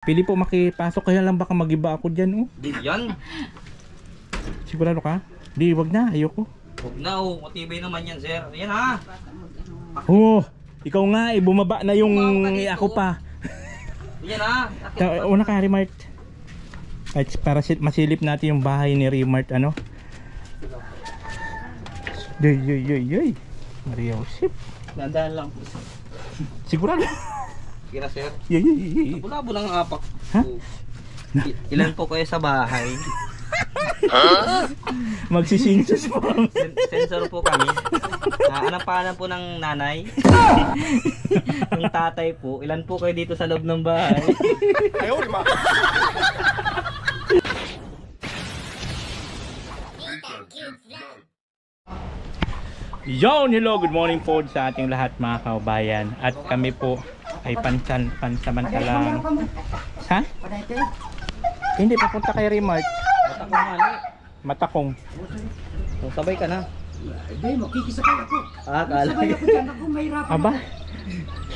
Pili po makipasok, kaya lang baka magiba ako dyan, oh. Di yan. Sigurado ka? Di, wag na, ayoko. Huwag na, oh. Matibay naman yan, sir. Yan, ha. Oh, ikaw nga, bumaba na yung ako pa. Yan, ha. Una ka, Remart. At para masilip natin yung bahay ni Remart, ano? Yoy. Maria Josep. Dandaan lang po, sir. Sigurado? Sige na, sir. Yoy. Bulabo lang ang apak. Ha? Ilan po kayo sa bahay? Magsisinsus po. Sensor po kami. Anong pangalan po ng nanay? Yung tatay po. Ilan po kayo dito sa loob ng bahay? Ayaw, lima. Hello, good morning po sa ating lahat mga kaubayan. At kami po ay pansamantalang. Ha? Hindi, papunta kay Remart. Matakong mali. Matakong. So, sabay ka na. Hindi, makikisakay ako. Kala. Sabay ako dyan, ako mahirapan. Aba,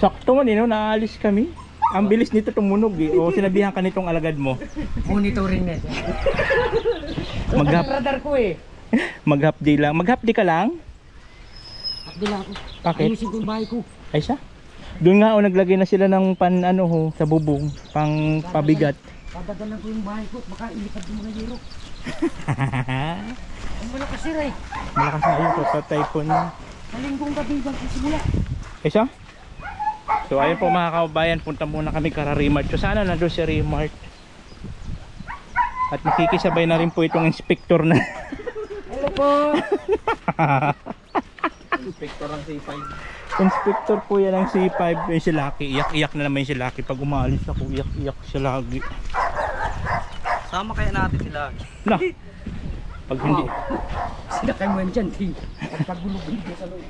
sakto man naalis kami. Ang bilis nito tumunog eh. O sinabihan ka nitong alagad mo. Monitoring net. Mag-half Radar ko eh. mag-half day lang. Mag-half day ka lang? Abdila ako. Bakit? Ayusin ko yung bahay ko. Ay siya? Doon nga naglagay na sila ng sa bubong, pang pabigat. Padadalan ko yung bahay ko. Baka ilipad yung mga yero. Ang malakas sir eh. Malakas na yun sa typhoon. Sa linggong gabi bang simula. Ay siya? So ayun po mga kaubayan, punta muna kami kay Remart. So sana nandun si Remart. At makikisabay na rin po itong inspector na. Hello po. Inspector ang C5. Inspector po yan ng C5. Yung si Lucky, iyak-iyak na naman yung si Lucky. Pag umalis ako, iyak-iyak siya lagi. Sama kaya natin sila. Na, pag hindi Sinakay mo yan dyan. Pagpagulog dito sa loob.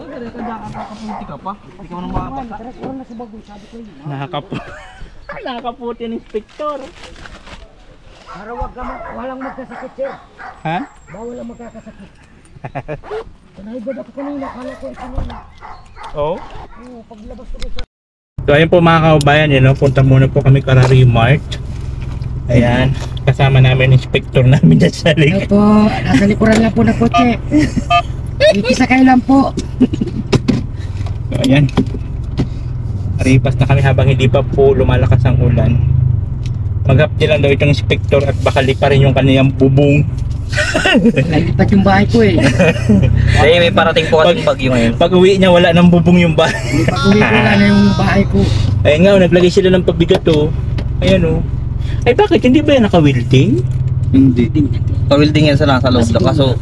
Bakit ka nakakapunti ka pa? Hindi ka naman makapagka. Tara, tara na sa bagoy. Sabi ko yun. nakakaputi ng inspector. Para wag ka walang magkasakit sir. Ha? Bawal ang magkakasakit. Kanahigod ako kanina. Kala ko ito na. Oo. Oo, paglabas ko sa... So ayun po mga kaubayan, punta muna po kami kay Remart. Ayan, kasama namin inspector namin dyan sa likod. Opo, nasa likuran lang po ng kotse. Ikisakay lang po. So ayan, aripas na kami habang hindi pa po lumalakas ang ulan. Maghapdi lang daw itong inspector at baka lipa rin yung kaniyang bubong. Nalipat yung bahay ko eh. Ay, may parating po kasing bagyo ngayon. Pag uwi niya wala nang bubong yung bahay. Pag-uwi ko na yung bahay ko. Ayun nga, naglagay sila ng pabigat Ayan Ay bakit, hindi ba yan naka-welding? Hindi. Pa-welding yan sa nasa loob. Kaso,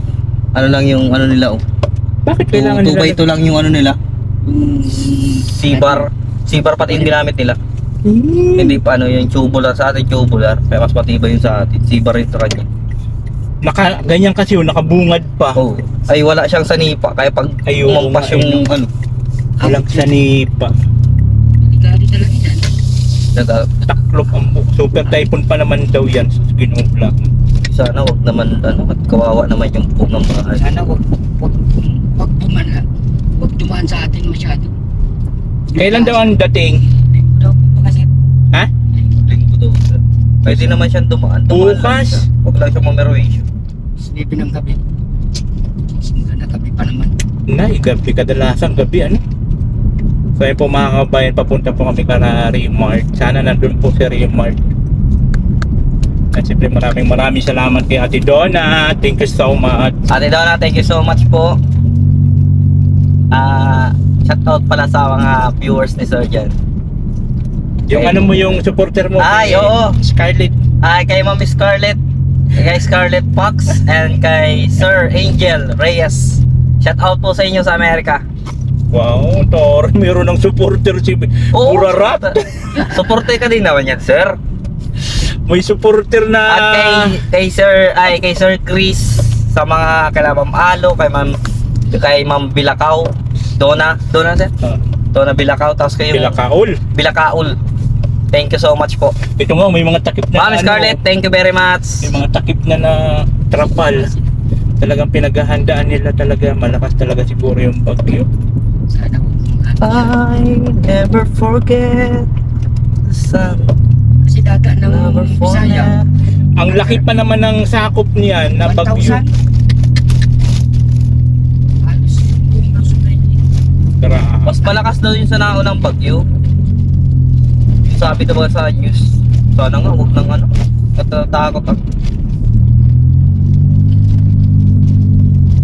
ano lang yung ano nila Bakit kailangan 2x2 lang yung ano nila. C-bar. C-bar pati yung ginamit nila. Hindi pa yung tubular sa atin, tubular. Kaya mas matibay yung sa atin. C-bar yung sa kanya. Ganyan kasi nakabungad pa. Oh. Ay wala siyang sanipa. Kaya pag umampas yung ano. Walang sanipa. Delikado talaga yan. Taklop ang super typhoon pa naman daw yan sa Ginobla. Sana wag naman at kawawa naman yung buong ng bahay. Sana wag dumaan sa atin masyado. Kailan daw ang dating? Daw po kasi. Ha? Linggo daw. Pwede naman siyang dumaan. Bukas? Wag lang siyang mameroation. Sleepy ng gabi. Simula na gabi pa naman. Gabi kadalasan gabi So ayun po mga kabayan, papunta po kami kay Remart. Sana nandun po si Remart. At siyempre maraming salamat kay Ate Donna. Thank you so much. Ate Donna, thank you so much po. Shout out pala sa mga viewers ni Sir Jan. Yung ano mo, yung supporter mo. Ay, oo. Scarlett. Ay, kay Mami Scarlett. Kay Scarlett Fox. And kay Sir Angel Reyes. Shout out po sa inyo sa Amerika. Wow, Tor, meron ng supporter si Burarat. Supporter ka din naman yan, sir. May supporter na. At kay Sir Chris sa mga kay Ma'am Alo, kay Ma'am Bilakaw, Donna sir. Donna Bilakaw, tapos kayo Bilakaul. Thank you so much po. Ito nga, may mga takip na. Ma'am Scarlett, thank you very much. May mga takip na trapal. Talagang pinaghahandaan nila talaga. Malakas talaga siguro yung bagyo. Sana I never forget the sun. Kasi dadaan ng Number 4 Bisaya. na. Ang laki pa naman ng sakop niyan na bagyo. 1,000. Halos buong Luzon na yun. Grabe. Mas malakas daw yung sa naunang bagyo. Yung sabi diba sa news. Sana nga, huwag nang ano. Natatakot ako.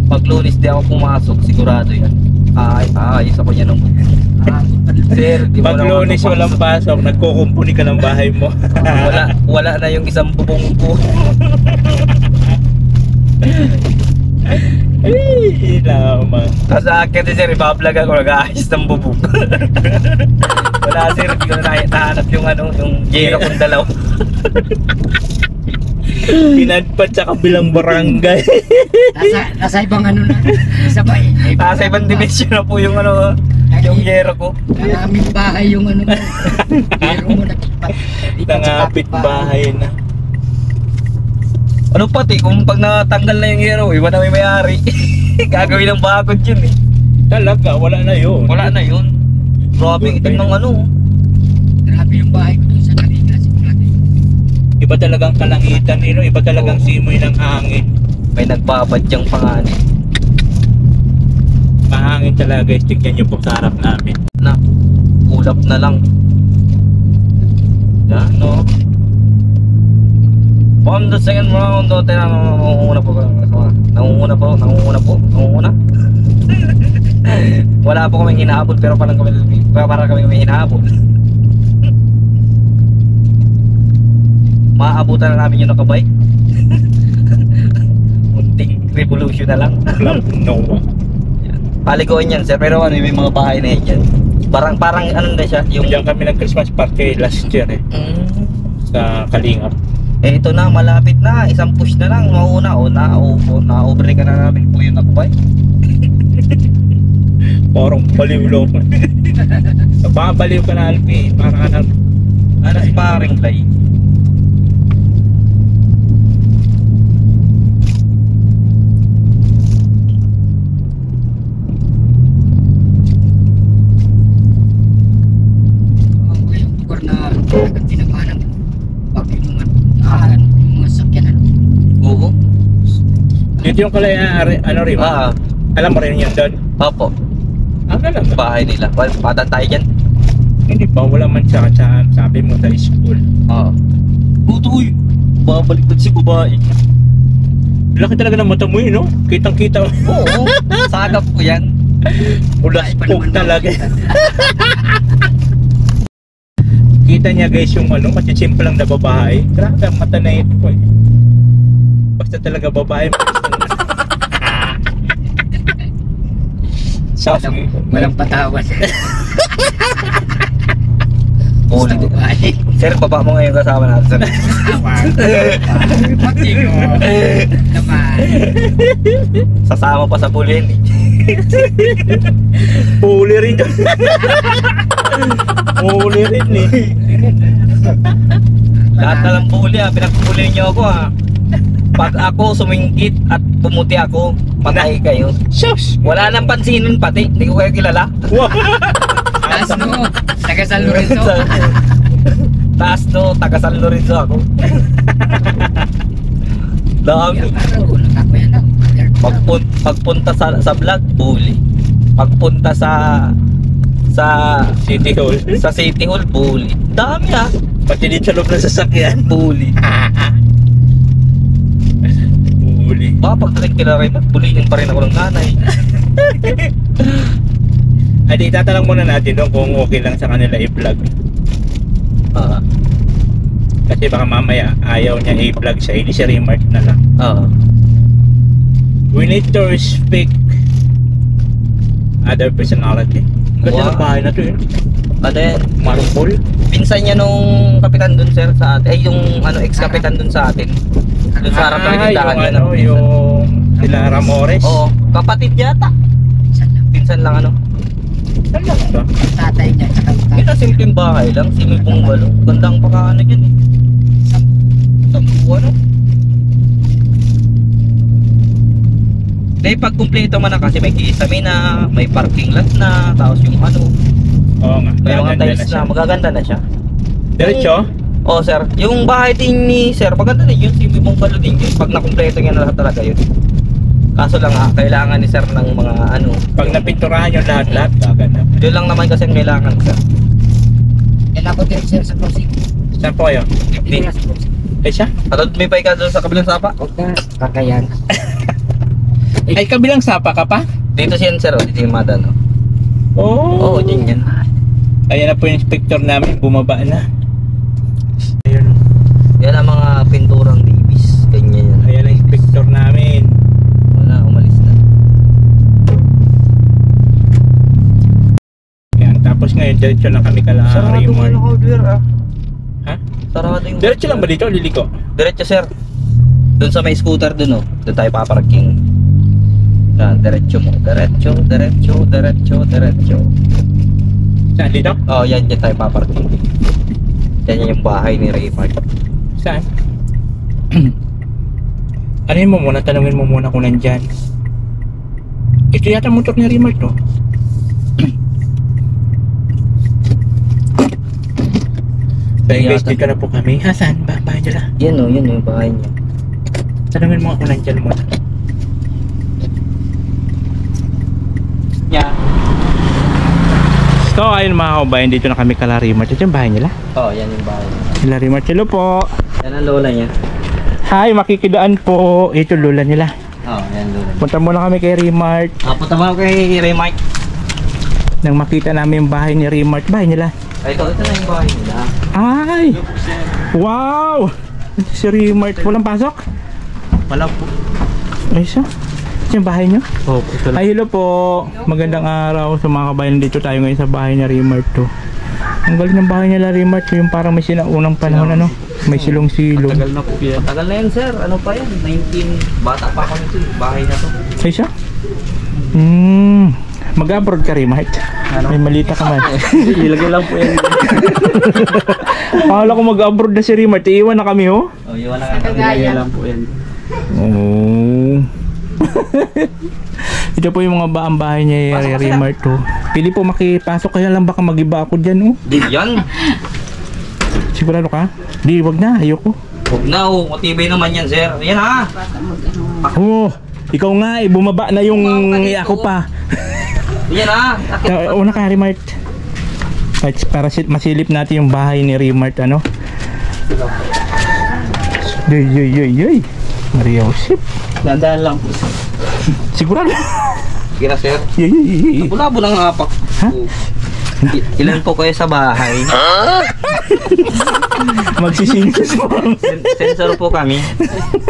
Pag Lunes di ako pumasok, sigurado yan. Ayos ako niya nung. Sir, di mo Pag naman Lunes papasok. walang pasok, nagkukumpuni ka ng bahay mo. Wala na yung isang bubong ko. Ay, naman. Kasi akin sir, ibablog ako, nag-aayos ng bubong. Wala sir, hindi ko na nahanap yung ano, yung yero kong dalaw. Pinadpad sa kabilang barangay. Nasa ibang ano na. Sabay. Nasa ibang dimension na po yung ano, yung yero ko. Naraming bahay yung ano mo. Pero mo nakipat. Nangapit bahay na. Ano pati, kung pag natanggal na yung yero, iba na may may-ari. Gagawin ng bakod yun eh. Talaga, wala na yun. Wala na yun. Grabe ang itim ng ano. Grabe yung bahay ko doon sa Kalinga. Sigurado yun. Iba talagang kalangitan nilo, iba talagang simoy ng hangin. May nagbabadyang panganin. Mahangin talaga guys, tignan nyo po sa harap namin. Na, ulap na lang. Yan, no? On the second round, nangunguna po. Nangunguna. Wala po kaming hinahabol, pero parang kami may hinahabol. Maabutan na namin yung nakabike. Munting revolution na lang. No. Paliguan yan sir, pero ano, may mga bahay na yan dyan. Parang ano na siya, yung... Diyan kami ng Christmas party last year sa Kalingap. Eh ito na, malapit na, isang push na lang, mauna o na-over ka na namin po yung nakabay. Parang baliw lang. Babaliw ka na Alpi, para ka na... Ano si paring lay? Yung lugar na talagang tinabahan ng pag yung mga sakyanan. Oo. Dito yung kalaya, ano rin, alam mo rin yan doon? Opo, Ano lang, bahay nila. Well, patan tayo dyan. hindi pa, wala man siya sabi mo sa school. Oo. Uy, babalik si babae. Laki talaga ng mata mo yun, no? Kitang-kita. Oo, sagap ko yan. Ulas Ay, pa pog naman talaga. Kita niya guys yung ano, masisimple lang na babae. Grabe ang mata na ito eh. Basta talaga babae. Walang patawan. Ulit. Babae. Sir, baba mo ngayon kasama natin. Pati ko. Naman. Sasama pa sa bulin eh. Huli rin ka. Huli rin eh. Lahat na lang puli pinagpuli niyo ako Pag ako sumingkit at pumuti ako, patay kayo. Shush! Wala nang pansinin pati, hindi ko kayo kilala. Wow! Taas no. Taga San Lorenzo. Taas no, taga San Lorenzo ako. Dami. Pagpunta sa vlog, bully. Pagpunta sa City Hall. sa City Hall, bully. Dami Pati din sa loob ng sasakyan. bully. Huli. Pag kila rin, bulihin pa rin ako ng nanay. Ay, di tatanong muna natin doon kung okay lang sa kanila i-vlog. Kasi baka mamaya ayaw niya i-vlog siya, hindi siya remark na lang. We need to respect other personality. Ganda Wow. ng bahay na to eh. Ano yan? Marble. Pinsan niya nung kapitan dun sir sa atin. Yung ano, ex-kapitan dun sa atin. Dun sa harap ng yung tindahan niya. ano, yung sila Ramores. Oo, kapatid yata. Pinsan lang ano. Saan lang ba? Tatay niya. Yun ang simpleng bahay lang, simpleng bungalo. Gandang pakaano dyan eh. Sampu ano. Dahil pag kumpleto man na kasi may kisame na, may parking lot na, tapos yung ano, Oo nga. may mga gaganda tiles siya. na, magaganda na siya. Diretso? Oh sir, yung bahay din ni sir, maganda din yun, simple mong balo din yun. Pag nakumpleto niya na lahat talaga yun. Kaso lang kailangan ni sir ng mga ano. Pag napinturahan yung lahat-lahat, gaganda. Yun lang naman kasi ang kailangan sir. Yan ako din sir sa crossing. Saan po kayo? Hindi na sa crossing. Ay siya? At may pa ka doon sa kabilang sapa? Huwag na, kakayan. Ay, kabilang sapa ka pa? Dito siya sir, dito yung madan. Oo. Oo, dyan yan. Ayan na po yung inspector namin, bumaba na. Ayun. Yan ang mga pinturang babies. Ganyan yan. Ayan ang inspector namin. Wala, umalis na. Ayan, tapos ngayon, diretso na kami kala Sarado mo Raymar. yung hardware ah. Ha? Sarado yung Diretso lang ba dito, liliko? Diretso sir. Doon sa may scooter dun oh. Doon tayo paparking. Yan, diretso mo. Diretso, diretso, diretso, diretso. Saan, dito? Oh, yan dyan tayo paparking. Yan yung bahay ni Raymar. Saan? Anuhin mo muna, tanungin mo muna kung nandyan. Ito yata motor ni Raymar to. So guys, dito na po kami. Ha, saan ba? Bahay nila? Yan oh, yan yung bahay niya. Tanungin mo kung nandyan muna. Yeah. So ayun mga kabayan, dito na kami kala Raymar. Ito yung bahay nila. Oh, yan yung bahay niya. Sila Raymar, hello po. Yan ang lola niya. Hi, makikidaan po. Ito lola nila. Oh, yan lola niya. Punta muna kami kay Raymar. Punta mo kay Raymar. Nang makita namin yung bahay ni Raymar. Bahay nila. Ito na yung bahay nila. Ay! Wow! Si Raymar. Walang pasok? Wala po. Ay siya. Ito yung bahay nyo? Oh, ito lang. Ay, hello po. Magandang araw sa mga kabayan. Dito tayo ngayon sa bahay ni Raymar to. Ang galing ng bahay nila Raymar to. Yung parang may sinaunang panahon ano. May silong-silong. Tagal na po yan. Tagal na yan sir. Ano pa yan? 19. Bata pa kami ito. Bahay na to. Ay siya? Mag-abroad ka Raymar. May malita ka man. Ilagay lang po yan. Akala ko mag-abroad na si Raymar. Iiwan na kami ho. Oh, iwan na kami. Ilagay lang po yan. Oh. Ito po yung mga baang bahay niya Raymar to. Pili po makipasok, kaya lang baka magiba ako dyan oh. Di yan. Sigurado ka? Di, wag na, ayoko. Huwag na oh. Matibay naman yan sir. Yan ha. Oh, ikaw nga eh, bumaba na yung ako pa. Yan ha. Una ka Raymar. Para masilip natin yung bahay ni Raymar ano. Yoy. Maria Josep. Dandaan lang po. Sigurado. Kira sir. Yoy. Bulabo ng apak. Ha? Ilan po kayo sa bahay? Magsisingkis mo. Sensor po kami.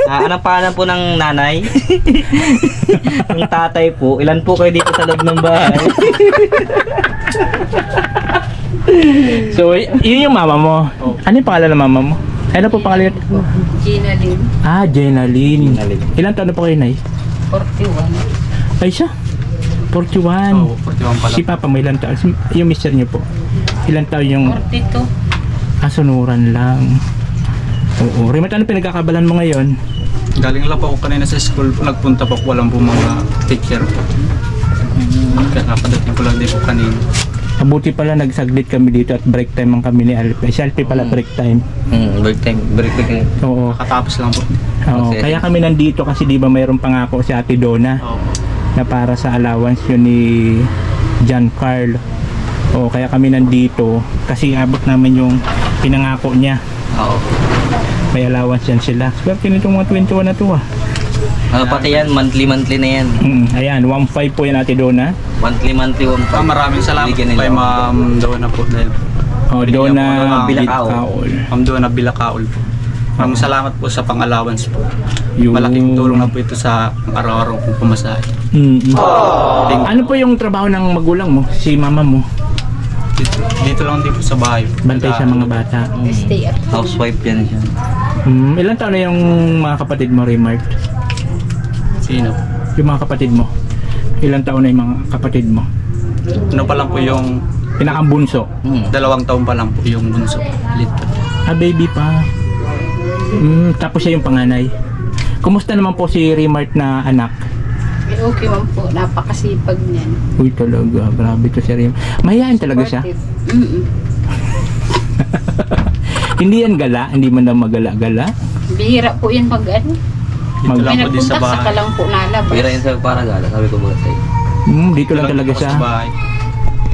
Anong pangalan po ng nanay? Yung tatay po. Ilan po kayo dito sa loob ng bahay? So, yun yung mama mo. Ano yung pangalan ng mama mo? Ano po pangalan? Gina Lynn, Ah, Jenalyn. Ilan taon na po kayo, Nay? 41. Ay siya. 41. Oo, 41 pala. Si Papa may ilan taon? Yung mister niyo po. Ilan taon yung 42. asunuran lang. Oo. Raymar, ano pinagkakabalan mo ngayon? Galing lang po ako kanina sa school, nagpunta po ako, walang po mga teacher po. Kaya napadating ko lang din po kanina. Mabuti pala nagsaglit kami dito at break time ang kami ni Alpe. Si Alpe pala break time. Break time. Break. Oo. Nakatapos lang po. Oo. Okay. Kaya kami nandito kasi di ba mayroong pangako si Ate Donna Oo. na para sa allowance yun ni John Carl. Oo, kaya kami nandito kasi abot namin yung pinangako niya. Oo. May allowance yan sila. Swerte nitong mga 21 na to ah. Pati yan, monthly na yan. Ayan, 1.5 po yan Ate Donna. Monthly, 1.5. Maraming salamat Bigyan nila kay ako. Ma'am Donna po dahil Oh, Binigyan Donna po ng Bilakaol. Bilakaol. Ma'am Donna Bilakaol po. Maraming salamat po sa pang-allowance po. Yung- Malaking tulong na po ito sa araw-araw kong pumasahe. Ano po yung trabaho ng magulang mo? Si mama mo? Dito lang din po sa bahay. Bantay sa mga bata. Stay at home. Housewife yan siya. Ilan taon na yung mga kapatid mo, Raymar? Sino? Yung mga kapatid mo? Ilan taon na yung mga kapatid mo? Ano pa lang po yung Pinakambunso? 2 taon pa lang po yung bunso. Lito. Ah, baby pa. Tapos siya yung panganay. Kumusta naman po si Raymar na anak? Okay man po, napakasipag niyan. Uy talaga, grabe to si Raymar. Mahihain talaga siya. Supportive. Hindi yan gala, hindi man daw magala-gala. Bihira po yan pag ano. Dito lang May po din sa nagpunta, saka bahay. lang po nalabas. Pira yun sa Paragala, sabi ko ba sa'yo. Dito lang talaga po sa... bahay.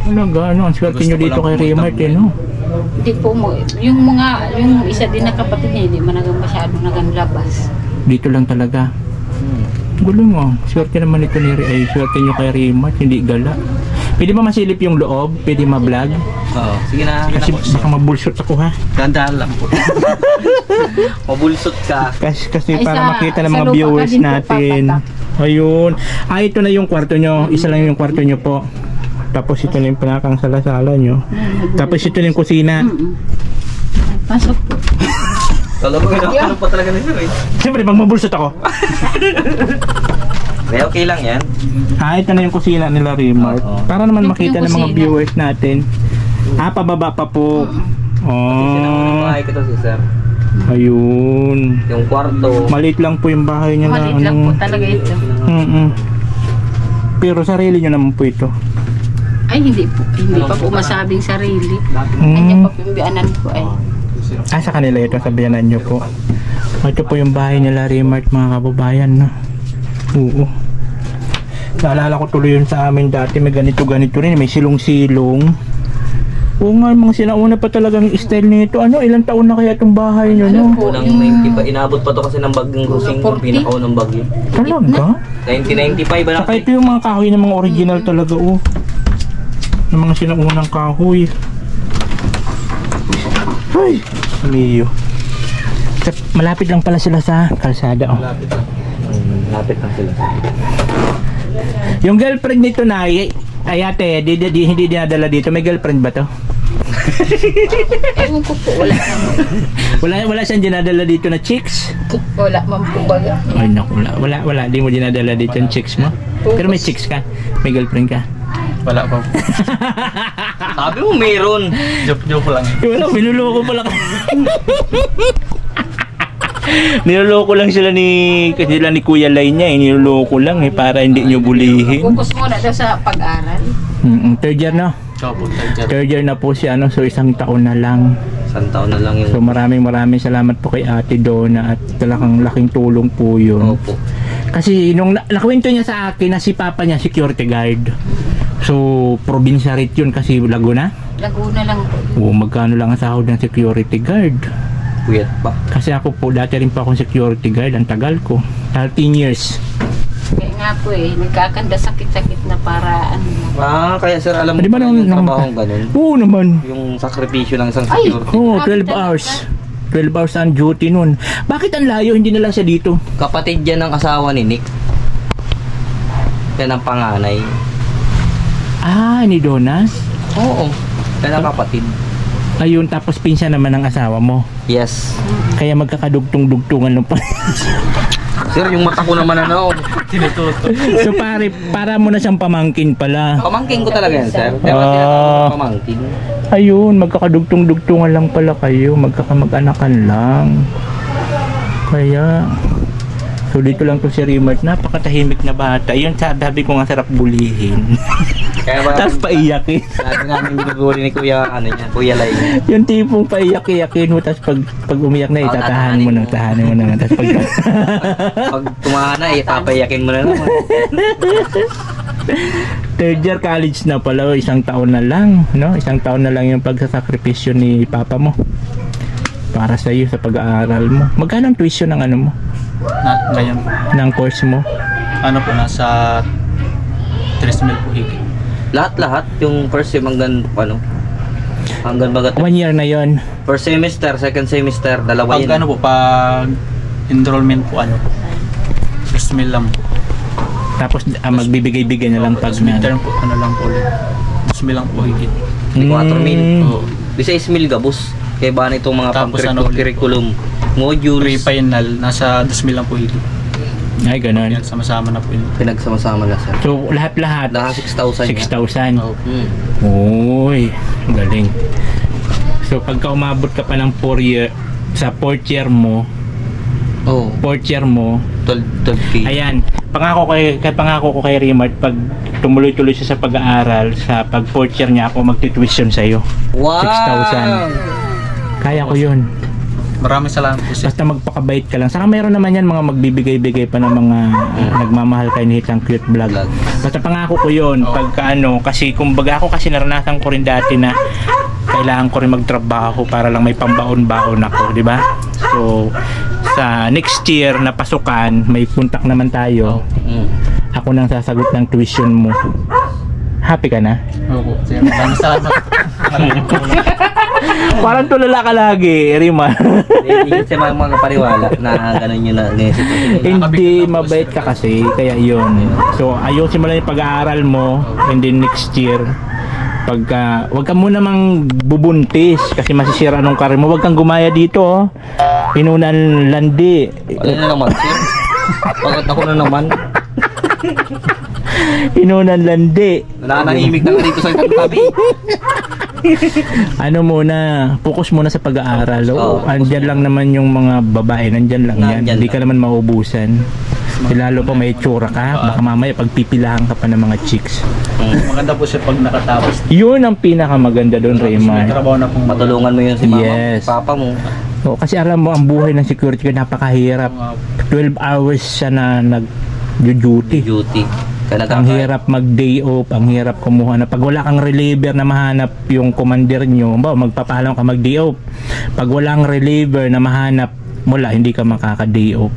Talaga, ano, ang swerte Gusto nyo ko dito lang kay pumunta Remart, po. eh, no? Hindi po mo, yung isa din na kapatid niya, hindi man masyado naganlabas. Dito lang talaga. Gulong mo. Swerte naman ito ni ay swerte nyo kay Remart, hindi gala. Pwede ba masilip yung loob? Pwede ma-vlog? Oo, sige na. Kasi baka mabulsot ako ha. Dandahan lang po. Mabulsot ka. Kasi Ay, para sa- makita ng sa mga lupa ka viewers din po natin. Ayun. Ito na yung kwarto nyo. Isa lang yung kwarto nyo po. Tapos ito na yung pinakang salasala nyo. Tapos ito na yung kusina. Pasok po. Kala mo ano pa talaga na sir eh. Siyempre, pag mabulsot ako. Kaya okay lang yan. Ito na yung kusina nila Remart. Oo. Para naman Ito makita yung ng mga kusina. viewers natin. Pababa pa po. Oh. Bahay ko to si sir. Ayun. Yung kwarto. Maliit lang po yung bahay niya na Maliit lang po talaga ito. Pero sarili nyo naman po ito. Ay, hindi po. Hindi pa po masabing sarili. Kanya pa po yung bianan ko ay. Sa kanila ito, sabihanan nyo po. Ito po yung bahay nila Remart, mga kababayan, no? Oo. Naalala ko tuloy yun sa amin dati, may ganito-ganito rin, may silong-silong. Oo nga, mga sinauna pa talagang style nito. Ano, ilang taon na kaya itong bahay nyo, no? Unang 90 pa. Inabot pa to kasi ng bagyong Rosing. Yung 40? pinakaw ng bagyo. Talaga? 1995 ba na? Saka ito yung mga kahoy ng mga original talaga, oh. Ng mga sinaunang kahoy. Ay, Mio. Malapit lang pala sila sa kalsada, oh. Lapit lang sila. Yung girlfriend nito na, ay ate, hindi dinadala dito. May girlfriend ba to? Ewan ko po, wala naman. Wala siyang dinadala dito na chicks? Wala man po baga. Ay naku, wala. Di mo dinadala dito yung chicks mo? Pero may chicks ka? May girlfriend ka? Wala pa po. Sabi mo meron. Joke lang. Wala, pinuloko pala ka. Niloloko lang sila ni Kuya Lai niya, niloloko lang para hindi nyo bulihin. Focus muna daw sa pag-aral. Third year na. Opo, Third year na po si so 1 taon na lang. Isang taon na lang yung... So maraming salamat po kay Ate Donna at talagang laking tulong po yun. Opo. Kasi nung nakwento niya sa akin na si Papa niya security guard. So probinsya rin yun kasi Laguna. Laguna lang po. Oo, magkano lang ang sahod ng security guard? Puyat pa. Kasi ako po, dati rin pa akong security guard, ang tagal ko. 13 years. Kaya nga po nagkakanda sakit-sakit na para ano. Kaya sir, alam mo Di ba yung nung- trabahong ganun? Oo naman. Yung sakripisyo ng isang Ay! security. Oo, 12 Grabe talaga. hours. 12 hours ang duty nun. Bakit ang layo? Hindi na lang siya dito. Kapatid yan ng asawa ni Nick. Yan ang panganay. Ni Donna? Oo. Yan ang kapatid. Ayun, tapos pinsan naman ang asawa mo. Yes. Kaya magkakadugtong-dugtungan nung pa. Sir, yung mata ko naman ano. Tinututo. So para mo na siyang pamangkin pala. Pamangkin ko talaga yan, sir. Pero Ah. tinatawag ko pamangkin. Ayun, magkakadugtong-dugtungan lang pala kayo. Magkakamag-anakan lang. Kaya... So dito lang to si Remart, napakatahimik na bata. Yun sabi ko nga sarap bulihin. Kaya ba? Tapos paiyak eh. Lagi namin binubuli ni Kuya, Kuya Lai. Yung tipong paiyak-iyakin mo, tapos pag umiyak na, itatahan mo na, tahanin mo na. Tapos Pag tumana, papayakin mo na naman. third year college na pala, 1 taon na lang, no? 1 taon na lang yung pagsasakripisyo ni Papa mo. Para sa iyo, sa pag-aaral mo. Magkano ang tuition ng ano mo? Ngayon, Ng course mo? ano po, nasa 3,000 po higit. Lahat-lahat, yung first sem hanggang hanggang bagat. 1 year na yon. First semester, second semester, dalawa Pag yun. ano po, pag enrollment po, 3,000 lang po. Tapos magbibigay-bigay na lang pag Tapos midterm po, lang po ulit. 2,000 lang po higit. 4,000. Oo. 16,000 gabos. Kaya ba nitong mga Tapos ano ulit? curriculum, modules, Pre-final, nasa 2,000 lang po higit. Ay, ganun. Yan, sama-sama na po yun. pinagsama-sama na sir. So, lahat-lahat, Naka 6,000 yan. 6,000. Oo. Uy, galing. So, pagka umabot ka pa ng 4 year, sa 4th year mo, Oo. 4th year mo, 12K. ayan, pangako ko kay Remart, pag tumuloy-tuloy siya sa pag-aaral, sa pag 4th year niya ako magti-tuition sa'yo. Wow! 6,000. Kaya ko yun. Maraming salamat po sir. Basta magpakabait ka lang. Saka meron naman yan mga magbibigay-bigay pa ng mga nagmamahal kay Nitang Cute Vlog. Basta pangako ko yun pagka ano, kasi kumbaga ako kasi naranasan ko rin dati na kailangan ko rin magtrabaho para lang may pambaon-baon ako, di ba? So sa next year na pasukan, may puntak naman tayo. Ako nang sasagot ng tuition mo. Happy ka na? Opo, sir. Maraming salamat. Parang tulala ka lagi, Rima. Hindi kasi mga pariwala na gano'n yun na Hindi, mabait ka kasi, kaya yun. So, ayun simulan yung pag-aaral mo, and then next year, pagka, wag ka muna mang bubuntis kasi masisira nung karir mo. Wag kang gumaya dito, oh. Inunan landi. Ano na naman, sir? Bakit ako na naman? Inunan landi. Nananahimik na dito sa tabi. Ano muna, focus muna sa pag-aaral. Oo, Andyan lang naman yung mga babae, nandyan lang yan. Nandyan Hindi ka lang. naman maubusan. Lalo pa may tsura ka, baka mamaya pagpipilahan ka pa ng mga chicks. Maganda po siya pag nakatapos. Yun ang pinakamaganda doon, May Raymar. trabaho na pong Matulungan mo yun si mama, Yes. papa mo. Kasi alam mo, ang buhay ng security guard napakahirap. 12 hours siya na nag-duty. Duty. Kaya Ang hirap mag-day off, ang hirap kumuha na. Pag wala kang reliever na mahanap yung commander nyo, magpapaalam ka mag-day off. Pag walang reliever na mahanap, hindi ka makaka-day off.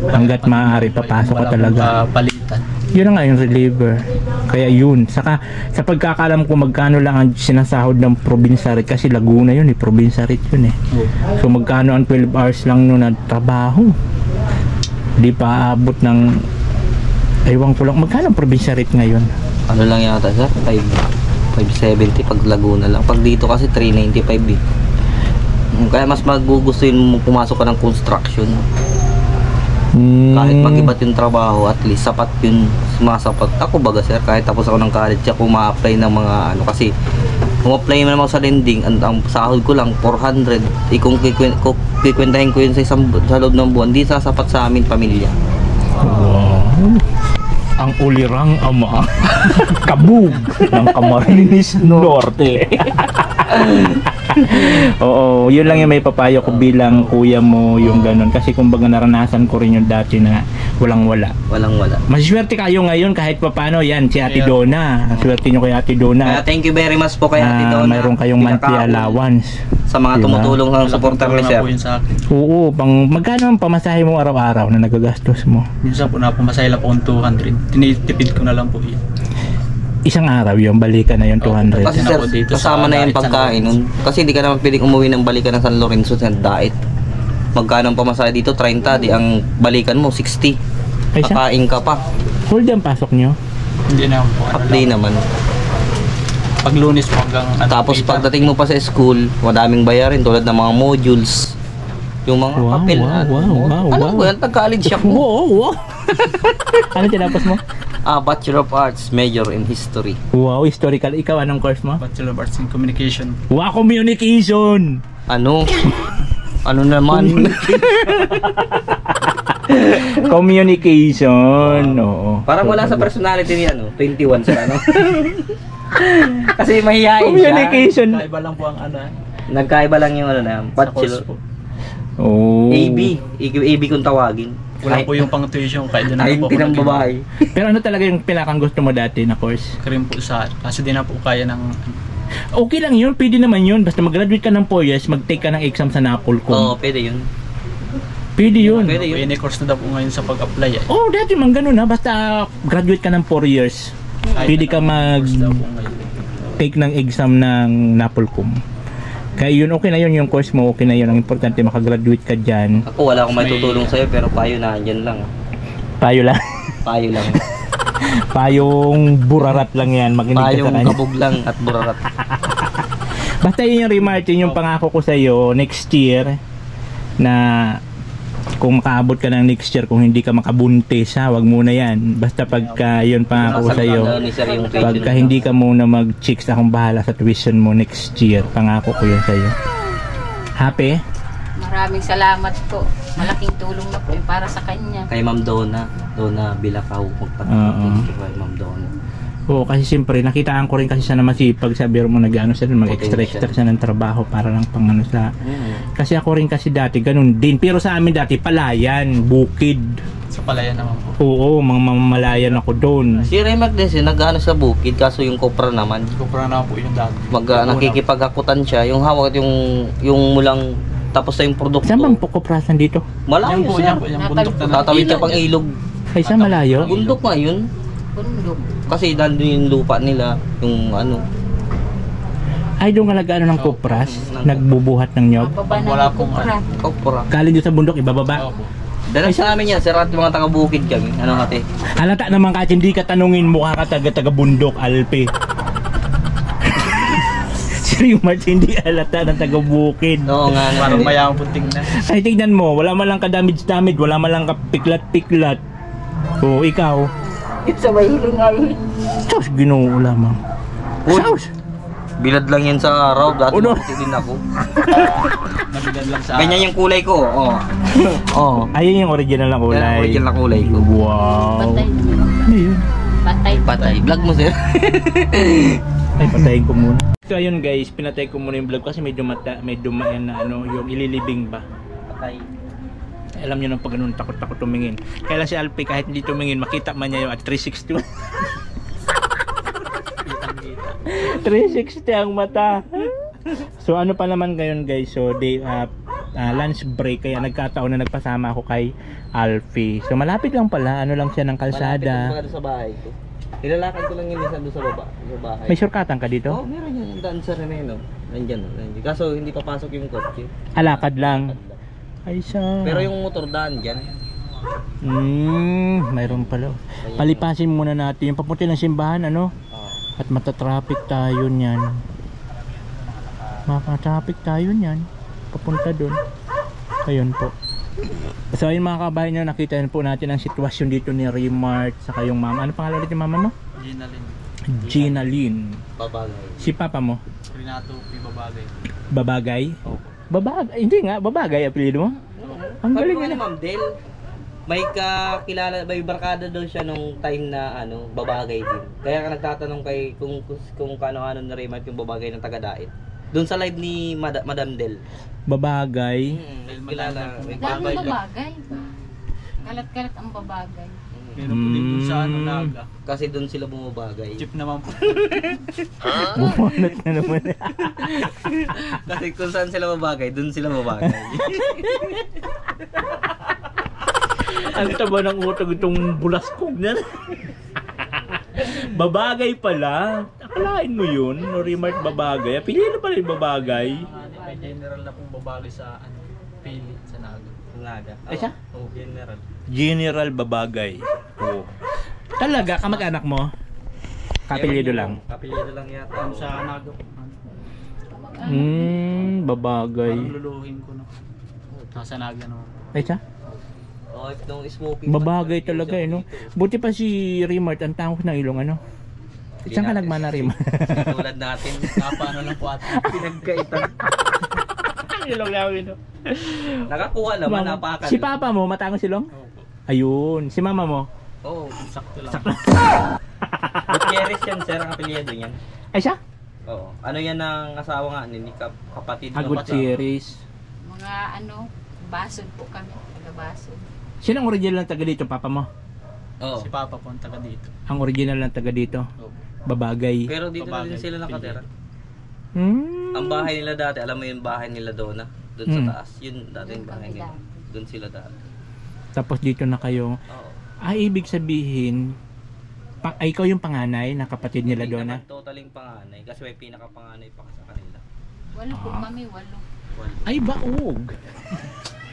Hanggat maaari, papasok ka talaga. Palitan. Yun na nga yung reliever. Kaya yun. Saka, sa pagkakalam ko magkano lang ang sinasahod ng probinsya rin. Kasi Laguna yun probinsya rin yun So magkano ang 12 hours lang nun na trabaho. Di pa aabot ng, ewan ko lang, magkano ang probinsya rate ngayon? Ano lang yata sir? 570 pag Laguna lang. Pag dito kasi 395 eh. Kaya mas magugustuhin mo pumasok ka ng construction. Kahit mag-iba't yung trabaho, at least sapat yun, sumasapat. Ako baga sir, kahit tapos ako ng college, ako ma-apply ng mga ano, kasi kung apply mo naman sa lending, ang sahod ko lang 400. Kung kikwentahin ko yun sa loob ng buwan, di sasapat sa amin pamilya. Wow. Ang ulirang ama. Kabog ng Camarines Norte. Oo, yun lang yung may papayo ko bilang kuya mo, yung ganun. Kasi kumbaga naranasan ko rin yung dati na walang-wala. Walang-wala. Masiswerte kayo ngayon kahit papano yan, si Ate Donna. Swerte nyo kay Ate Donna. Kaya thank you very much po kay Ate Donna. Mayroon kayong monthly allowance. Sa mga tumutulong ng supporter ni sir. Oo, magkano ang pamasahe mo araw-araw na nagagastos mo? Minsan po napumasaya lang po ng 200. Tinitipid ko na lang po yun. Isang araw yung balikan na yung 200. Kasi sir, kasama na yung pagkain nun. Kasi hindi ka naman pwedeng umuwi ng balikan ng San Lorenzo sa diet. Magkano ang pamasahe dito? 30. Di ang balikan mo, 60. Ay, siya? Kakain ka pa. Hold ang pasok nyo? Hindi na po. Half day naman. Pag Lunes po hanggang Tapos pagdating mo pa sa school, madaming bayarin tulad ng mga modules. Yung mga papel. Alam ko yan, tag-college siya po. Wow. Ano tinapos mo? Bachelor of Arts, major in History. Wow, historical. Ikaw, anong course mo? Bachelor of Arts in Communication. Wow, communication! Ano? Ano naman? Communication, oo. Parang wala sa personality ni 21 sila, no? Kasi mahihain siya. Communication. Kaiba lang po ang Nagkaiba lang yung na, bachelor. Oh. AB kung tawagin. Wala po yung pang tuition kahit doon na po ako ng babae. Pero ano talaga yung pinakang gusto mo dati na course? Karin po sa kasi di na po kaya ng Okay lang yun, pwede naman yun. Basta mag-graduate ka ng 4 years, mag-take ka ng exam sa Napolcom. Oo, pwede yun. Pwede yun. Pwede yun. any course na daw po ngayon sa pag-apply. Oh, dati man ganun ha. Basta graduate ka ng 4 years, pwede ka mag-take ng exam ng Napolcom. Kaya yun, okay na yun yung course mo, okay na yun. Ang importante makagraduate ka dyan. Ako wala akong may tutulong sa'yo pero payo na andyan lang. Payo lang. Payo lang. Payong burarat lang yan. Makinig ka sa Payong kanya. kabog lang at burarat. Basta yun yung Martin, yung pangako ko sa'yo next year na kung makaabot ka ng next year, kung hindi ka makabuntis ha, wag muna yan. Basta pagka yun pangako ko sa'yo, pagka hindi ka muna mag-chicks, akong bahala sa tuition mo next year. Pangako ko yun sa'yo. Happy? Maraming salamat po. Malaking tulong na po yung para sa kanya. Kay Ma'am Donna Bilakaw, magpatulong kay Ma'am Donna. Oo, kasi siyempre nakitaan ko rin kasi siya na masipag, sabi mo nag-ano siya, mag-extra siya ng trabaho para lang pang ano sa. Kasi ako rin kasi dati ganun din, pero sa amin dati palayan, bukid. Sa palayan naman po. Oo, mga mamalayan ako doon. Si Remac din siya nag-ano sa bukid, kaso yung Copra naman. Copra na po yung dati. Nakikipag-akutan siya, yung hawak yung mulang tapos na yung produkto. Saan bang pukoprasan dito? Malayo Yan po, sir. yan po, yung bundok na Tatawid ka pang ilog. Ay, saan malayo? Bundok nga yun. Bundok. Kasi nandun yung lupa nila, yung ano. Ay, doon ka nag-ano ng kupras, nagbubuhat ng nyog. Mababa na Wala yung pong kupra. Copra. Galing doon sa bundok, ibababa. Opo. Dala sa amin yan, sir, at mga taga-bukid kami. Ano ate? Halata naman kahit hindi ka tanungin, mukha ka taga bundok, Alpe. Si Martin hindi halata ng taga-bukid. Oo nga. Parang mayamang po tingnan. Ay, tignan mo, wala man lang ka-damage-damage, wala man lang ka-piklat-piklat. Oo, ikaw. Sa may hilingay. Sos, ginoo lamang. Uy, Sos! bilad lang yan sa araw. Dati Uno. maputi din ako. Nabigyan lang sa Ganyan yung kulay ko. Oo. Oo. Ayun yung original na kulay. Yan ang original na kulay ko. Wow. Patay. Ano yun? Patay. Patay. Vlog mo, sir. Ay, patayin ko muna. So ayun guys, pinatay ko muna yung vlog kasi medyo dumaan na ano, yung ililibing ba. Patay. Alam niyo nang pag ganun, takot-takot tumingin. Kaya si Alpi kahit hindi tumingin, makita man niya yung at 360. 360 ang mata. So ano pa naman ngayon guys, so lunch break, kaya nagkataon na nagpasama ako kay Alfie. So malapit lang pala, ano lang siya ng kalsada. Malapit lang sa bahay ko. Nilalakad ko lang yung isa doon sa baba, sa bahay. May shortcutan ka dito? Oo, meron yan. Daan sa Reneno. Nandyan. Kaso hindi papasok yung kotse. Alakad lang. Ay siya. Pero yung motor daan dyan. Mayroon pala. Palipasin muna natin yung papunta ng simbahan, ano? At matatraffic tayo niyan. Matatraffic tayo niyan. Papunta doon. Ayun po. So ayun mga kabayan nyo, nakita po natin ang sitwasyon dito ni Remart saka yung mama. Ano pangalan ulit yung mama mo? Gina Lynn. Gina Lynn. Babagay. Si papa mo? Renato P. Babagay. Babagay? Opo. Babagay? Hindi nga, Babagay apelido mo? Ang galing ni na. Ma'am Del. May kakilala, may barkada daw siya nung time na ano, babagay din. Kaya ka nagtatanong kay kung kano-ano na Raymart yung babagay ng taga-dait. Doon sa live ni Madam Del. Babagay? Kilala. May Dami babagay. babagay. Kalat-kalat ang babagay. Meron po din dun sa ano, Naga. Kasi doon sila bumabagay. Chip naman po. Bumanat na naman. Kasi kung saan sila babagay, doon sila babagay. Ang taba ng utog itong bulaskog na. Babagay pala. Akalain mo yun, no Remart Babagay. Pili na pala yung Babagay. May general na pong babagay sa ano, Pili, sa Naga. Naga. Ay, siya? Oh, general. General Babagay. Oo. Talaga, kamag-anak mo? Kapilido lang. Kapilido lang yata. Sa Naga po. Babagay. Parang luluhin ko no. Nasa Naga naman. Ay, siya? Oh, if no smoking. Babagay talaga eh, no? Buti pa si Remart, ang tangos ng ilong, ano? Saan ka nagmana, Remart? Tulad natin. Paano lang po ate. Pinagkaitan. Ilong namin, no? Nakakuha naman, napakan. Si papa mo, matangos ilong? Opo. Ayun. Si mama mo? Oo. Sakto lang. Gutierrez yan, sir, ang apelyido niyan. Ay, siya? Oo. Ano yan ang asawa nga ni kapatid Agot series. Mga ano, basod po kami. Taga-basod. Sino ang original ng taga dito, papa mo? Oo. Si Papa po ang taga dito. Ang original ng taga dito? Opo. Babagay. Pero dito na Babagay. din sila nakatira. Hmm. Ang bahay nila dati, alam mo yung bahay nila Donna? Doon sa Hmm. taas. Yun dati yung bahay nila. Doon sila dati. Tapos dito na kayo. Oo. Ay, ibig sabihin, ay ikaw yung panganay na kapatid nila Hindi doon na? naman totaling panganay. Kasi may pinakapanganay pa sa kanila. Walo po mami, walo. Ay, baog.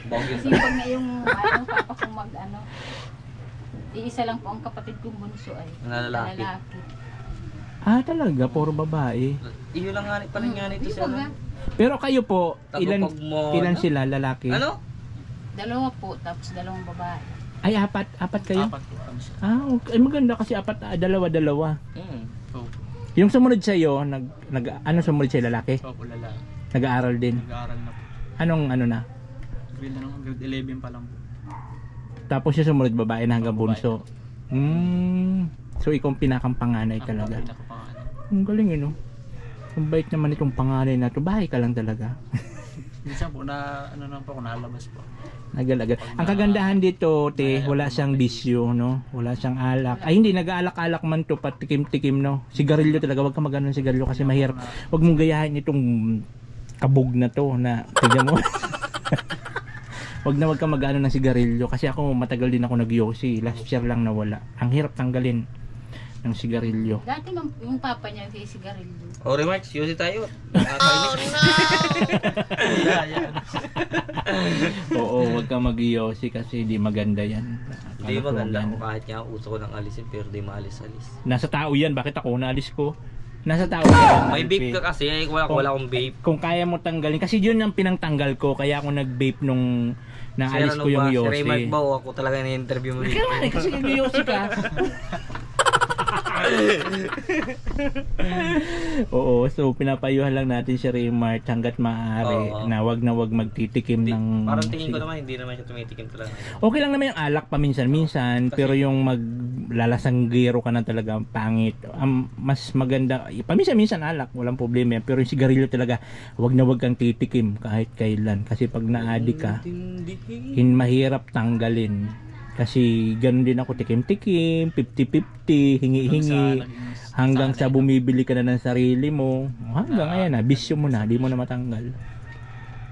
Kasi pag na yung ano, papa kong mag ano, iisa lang po ang kapatid kong bunso ay. Lalaki. Ah, talaga? Puro babae. Iyo lang nga pala nga nito siya. Baga, Pero kayo po, ilan Tagapagmona. sila lalaki? Ano? dalawa po, tapos dalawang babae. Ay, apat kayo? Apat po kami siya. Ah, okay. Ay, maganda kasi dalawa. Opo. Yung sumunod sa'yo, ano sumunod sa'yo, lalaki? Opo, lalaki. Nag-aaral din. Nag-aaral na po. Anong ano na? Grade 11 pa lang po. Tapos yung sumunod babae na hanggang bunso. So ikaw ang pinakampanganay Ako talaga. ang pinakapangalan. Ang galing no. Ang bait naman itong panganay na to. Bahay ka lang talaga. Minsan po na ano naman po ako nalabas po. Nagalaga. Ang kagandahan dito, te, wala siyang bisyo, no? Wala siyang alak. Ay hindi, nag-aalak-alak man to, patikim-tikim, no? Sigarilyo talaga, wag ka mag-ano ng sigarilyo kasi mahirap. Wag mong gayahin itong kabog na to na, tignan mo. Wag ka mag-ano ng sigarilyo kasi ako matagal din ako nag-yosi. Last year lang nawala. Ang hirap tanggalin ng sigarilyo. Dati yung papa niya si sigarilyo. O, remarks, yosi tayo. Oo, wag ka mag-yosi kasi di maganda yan. Hindi maganda ako kahit nga uso ko ng alisin pero di maalis-alis. Nasa tao yan, bakit ako naalis ko? Nasa tao yan. May vape ka kasi, wala akong vape. Kung kaya mo tanggalin, kasi yun ang pinangtanggal ko, kaya ako nag-vape nung naalis Sir, ko yung Si yosi. Raymart ba o ako talaga na-interview mo dito? Kaya kasi nag-yosi ka. Oo, so pinapayuhan lang natin si Raymart hanggat maaari Oo. na wag magtitikim ng... Parang tingin ko naman, hindi naman siya tumitikim talaga. Okay lang naman yung alak paminsan-minsan, pero yung maglalasanggero ka na talaga pangit. Mas maganda, paminsan-minsan alak, walang problema yan. Pero yung sigarilyo talaga, wag kang titikim kahit kailan. Kasi pag naadi ka, mahirap tanggalin. Kasi ganun din ako, tikim-tikim, 50-50, hingi-hingi, hanggang sa bumibili ka na ng sarili mo. Hanggang ayan na, bisyo mo na, di mo na matanggal.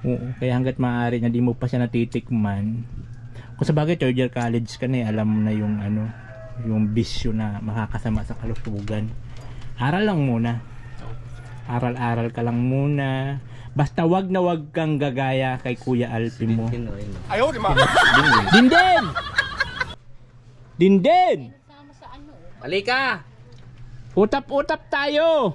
Oo, kaya hanggat maaari na di mo pa siya natitikman. Kung sa bagay, third year college ka na alam mo na yung ano, yung bisyo na makakasama sa kalusugan. Aral lang muna. Aral-aral ka lang muna. Basta wag kang gagaya kay Kuya Alpi mo. Ayaw, di ma! Dinden! Dinden! Sama sa ano? Halika! Utap-utap tayo!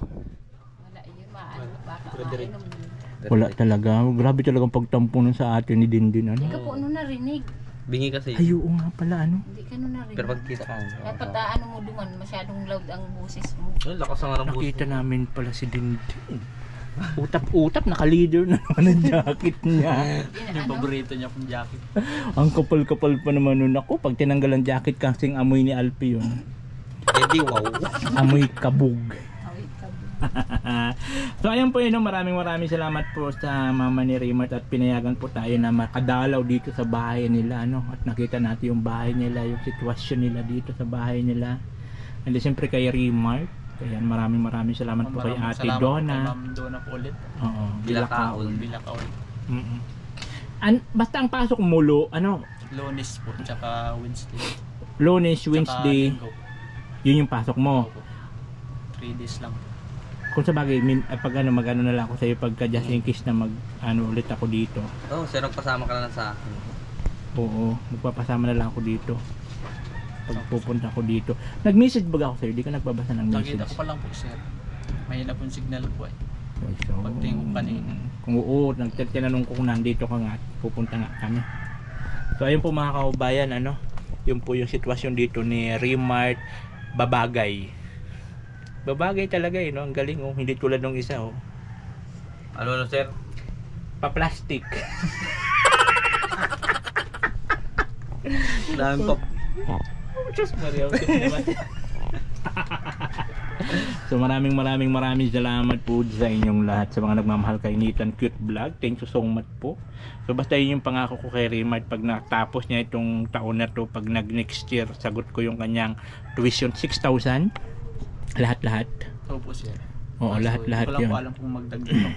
Wala yun, baka mainom yun. Wala talaga. Grabe talagang pagtampo nun sa atin ni Dinden. Ano? Hindi ka po ano narinig. Bingi kasi. Ay, oo nga pala. Ano? Hindi ka narinig. Pero pagkita ka. Dapat ano mo duman, masyadong loud ang boses mo. Ang lakas ng arang Nakita namin pala si Dinden. Utap-utap, naka-leader na naman ang jacket niya. Yung paborito niya pong jacket. Ang kapal-kapal pa naman nun ako. Pag tinanggal ang jacket, kasing amoy ni Alpi yun. Eh di wow. Amoy kabog. Awit ka ba? So ayan po yun, maraming salamat po sa mama ni Raymart at pinayagan po tayo na makadalaw dito sa bahay nila, ano, at nakita natin yung bahay nila, yung sitwasyon nila dito sa bahay nila. And siyempre kay Raymart. Kaya maraming salamat po kay Ate Salamat Donna. kay Ma'am Donna po ulit. Oo, Bilakaon. Bilakaon. basta ang pasok mulo, ano, Lunes po, tsaka Wednesday. Lunes, Tsaka Wednesday, Linggo. yun yung pasok mo. Opo. 3 days lang. Kung sa bagay, pag ano, mag-ano na lang ako sa'yo pagka just in case na mag-ano ulit ako dito. Oh, sir, nagpasama ka na lang sa akin. Oo, magpapasama na lang ako dito. Pag pupunta ako dito. Nag-message ba ako sa'yo? Di ka nagbabasa ng message? Nakita ko pa lang po, sir. Mahina pong signal po eh. So, Pagtingin ko kanina. Kung oo, tinanong ko kung nandito ka nga at pupunta nga kami. So ayun po mga kaubayan, ano, yun po yung sitwasyon dito ni Raymart Babagay. Babagay talaga eh, no? Ang galing oh, hindi tulad ng isa oh. Ano sir? Pa-plastic. Dami pa. Diyos Maria, so maraming salamat po sa inyong lahat sa mga nagmamahal kay Nathan Cute Vlog. Thank you so much po. So basta yun yung pangako ko kay Raymart, pag natapos niya itong taon na to, pag nag next year, sagot ko yung kanyang tuition 6,000 lahat. Opo, sir. Oo, lahat Wala yun. po alam kung magdagdag ako.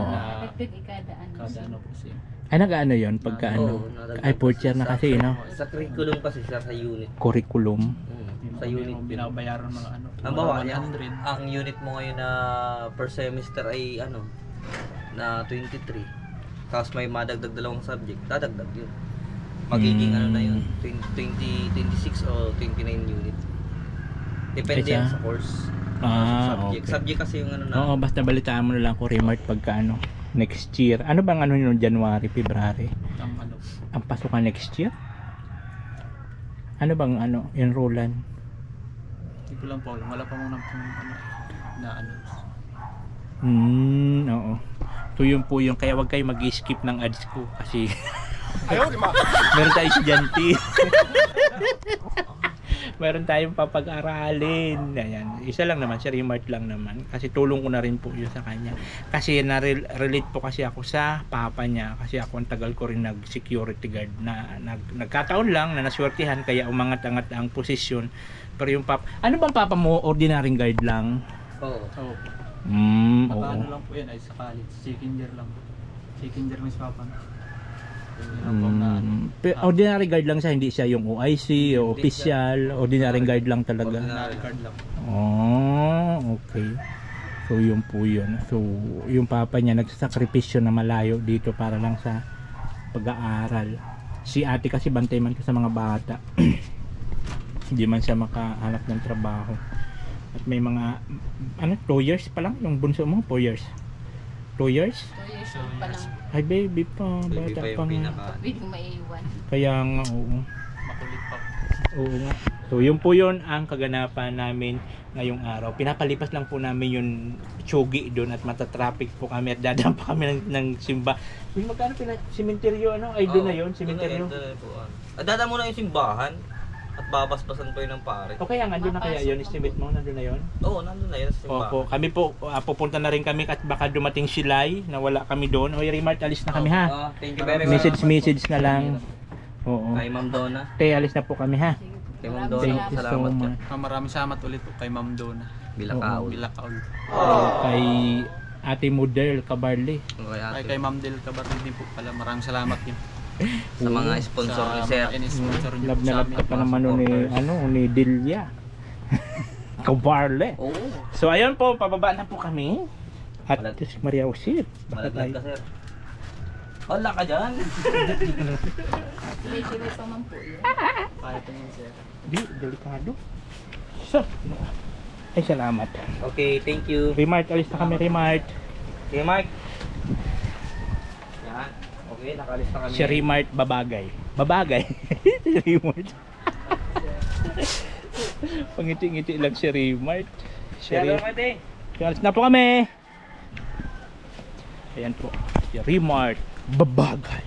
Oo. Dagdag ikada ano. Kada ano po, sir. Ay nag-ano yun pagka ano? Ay fourth year na kasi, no? Sa curriculum kasi sir, sa unit. Curriculum. Sa unit. Binabayaran mga ano. Ang bawa, 100. ang unit mo ngayon na per semester ay ano, na 23. Tapos may madagdag dalawang subject, dadagdag yun. Magiging ano na yun, 26 o 29 unit. Depende yan sa course. Subject. Okay. Subject kasi yung ano na. Oo, basta balitaan mo na lang ko Raymart pagka ano, next year. Ano bang ano yun, January, February? Ang ano. Ang pasukan next year? Ano bang ano, enrollan? Hindi ko lang po alam. Wala pa muna pong ano, na ano. Oo. So yun po yung, kaya wag kayo mag-skip ng ads ko kasi Ayaw, di ma! meron tayo estudyante. Meron tayong papag-aralin. Ayan. Isa lang naman, si Remart lang naman. Kasi tulong ko na rin po yun sa kanya. Kasi na-relate po kasi ako sa papa niya. Kasi ako ang tagal ko rin nag-security guard na nagkataon lang na naswertihan kaya umangat-angat ang posisyon. Pero yung papa, ano bang papa mo? Ordinary guard lang? Oo. Oo. Oo. Ano lang po yan ay sa college. Second year lang po. Second year Miss Papa. Yun lang po na ano. Ordinary guard lang siya, hindi siya yung OIC o official. Ordinary guard lang talaga. Ordinary card lang. Oh, okay. So yun po yun. So yung papa niya nagsasakripisyo na malayo dito para lang sa pag-aaral. Si ate kasi bantay man ko sa mga bata. Hindi man siya makahanap ng trabaho. At may mga 2 years pa lang yung bunso mo, 4 years. 2 years? 2 years old pa lang. Ay baby pa, Baby bata pa pa yung nga. pinaka. Pwede kong maiiwan. Kaya nga, oo. Makulit pa. Oo nga. So yun po yun ang kaganapan namin ngayong araw. Pinapalipas lang po namin yung tsugi doon at matatraffic po kami at dadaan pa kami ng simba. Uy, magkano simenteryo ano? Ay doon na yun, simenteryo. Dada mo na yung simbahan at babasbasan pa yun ng pare. O kaya nga, doon na kaya yun, estimate mo, nandun na yun? Oo, nandun na yun sa simbahan. Opo, kami po, pupunta na rin kami at baka dumating si Lai na wala kami doon. Oy, Remart, alis na kami ha. Thank you very much. Message na lang. Oo. Kay Ma'am Donna. Te, alis na po kami ha. Kay Ma'am Maraming Donna, Thank you so salamat ka. much. Maraming salamat ulit po kay Ma'am Donna. Bilakaol. Bilakaol. Kay Ate Model Cabarle. Kay Ma'am Del Cabarle din po pala. Maraming salamat din. Sa mga sponsor ni Sir. sponsor niyo Love po na sa love amin. ka pa naman ni Delia. Cabarle. Oo. So ayun po, pababa na po kami. At Malag- Diyos Maria Usit. Malaglag ka, Sir. Wala ka dyan. May sila pa man po yun. Kaya po yun, Sir. Di, delikado. So, ay salamat. Okay, thank you. Remart, alis na kami Remart. Okay, Mark. Yan. Okay, nakalis na kami. Si Remart babagay. Babagay. Si Remart. Pangiti-ngiti lang si Remart. Si Sir, Remart. Mate. Alis na po kami. Ayan po. Si Remart babagay.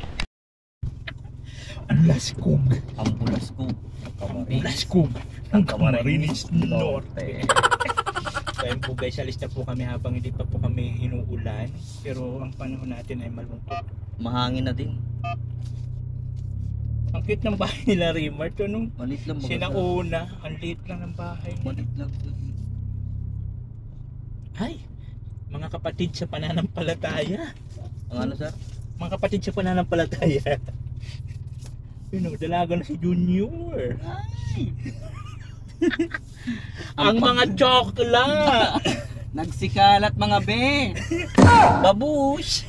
Ang laskog. Ang bulas ko. Ang laskog. Ang Camarines Norte. Kaya po guys, alis na po kami habang hindi pa po kami inuulan. Pero ang panahon natin ay malungkot. Mahangin na din. Ang cute ng bahay nila Remart. Anong Malit lang ba? sinauna? Ang liit lang ng bahay. Malit lang. Ay, mga kapatid sa pananampalataya. Ang ano, Sir? Mga kapatid sa pananampalataya. Yun o, dalaga na si Junior. Ay! Ang mga chokla! Nagsikalat mga be. Babush.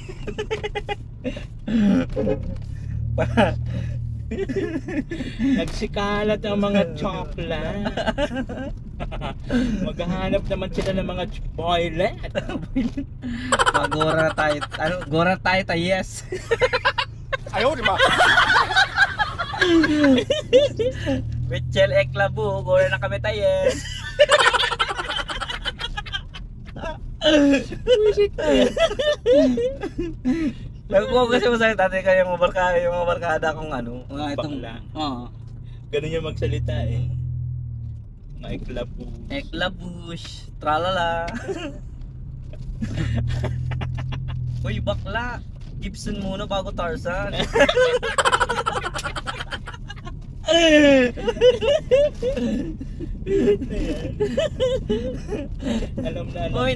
Nagsikalat ang mga chokla. Maghahanap naman sila ng mga boylet. Magora tayo. Ano? Gora tayo tayo, yes. Ayaw, di ba? Mitchell Eklabu. Gora na kami tayo, yes. Nagkuha kasi mo sa dati kaya yung mga barkada kung ano. Mga itong, Bakla. oo. Ganun yung magsalita eh. Mga iklabu. Eklabush. Tralala. Uy, bakla. Gibson muna bago Tarzan. Alam na alam. Uy,